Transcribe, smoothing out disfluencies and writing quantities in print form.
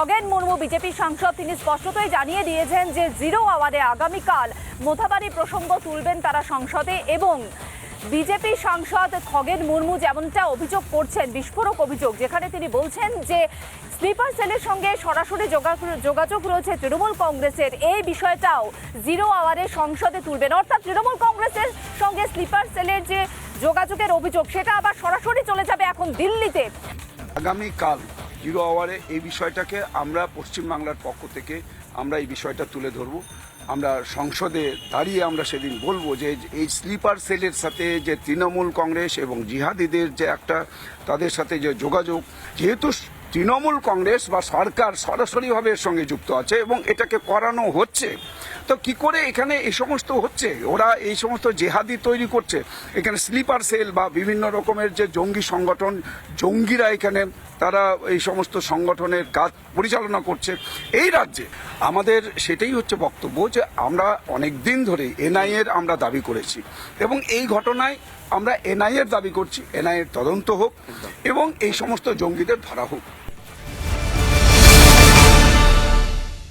Khagen Murmu BJP সাংসদ তিনি স্পষ্টতই জানিয়ে দিয়েছেন যে জিরো আওয়ারে আগামীকাল মোথাবাড়ি প্রসঙ্গ তুলবেন তারা সংসদে এবং বিজেপি সাংসদ খগেন মুর্মু যেমনটা অভিযোগ করছেন বিস্ফোরক অভিযোগ, যেখানে তিনি বলছেন যে স্লিপার সেলের সঙ্গে সরাসরি যোগাযোগ রয়েছে তৃণমূল কংগ্রেসের, এই বিষয়টাও জিরো আওয়ারে সংসদে তুলবেন। অর্থাৎ তৃণমূল কংগ্রেসের সঙ্গে স্লিপার সেলের যে যোগাযোগের অভিযোগ সেটা আবার সরাসরি চলে যাবে এখন দিল্লিতে। আগামীকাল জিরো আওয়ারে এই বিষয়টাকে আমরা পশ্চিমবাংলার পক্ষ থেকে আমরা এই বিষয়টা তুলে ধরব। আমরা সংসদে দাঁড়িয়ে আমরা সেদিন বলবো যে এই স্লিপার সেলের সাথে যে তৃণমূল কংগ্রেস এবং জিহাদিদের যে একটা তাদের সাথে যে যোগাযোগ, যেহেতু তৃণমূল কংগ্রেস বা সরকার সরাসরিভাবে এর সঙ্গে যুক্ত আছে এবং এটাকে করানো হচ্ছে, তো কি করে এখানে এই সমস্ত হচ্ছে, ওরা এই সমস্ত জেহাদি তৈরি করছে, এখানে স্লিপার সেল বা বিভিন্ন রকমের যে জঙ্গি সংগঠন, জঙ্গিরা এখানে তারা এই সমস্ত সংগঠনের কাজ পরিচালনা করছে এই রাজ্যে। আমাদের সেটাই হচ্ছে বক্তব্য যে আমরা অনেক দিন ধরে এনআইএর আমরা দাবি করেছি এবং এই ঘটনায় আমরা এনআইএর দাবি করছি, এনআইএর তদন্ত হোক এবং এই সমস্ত জঙ্গিদের ধরা হোক।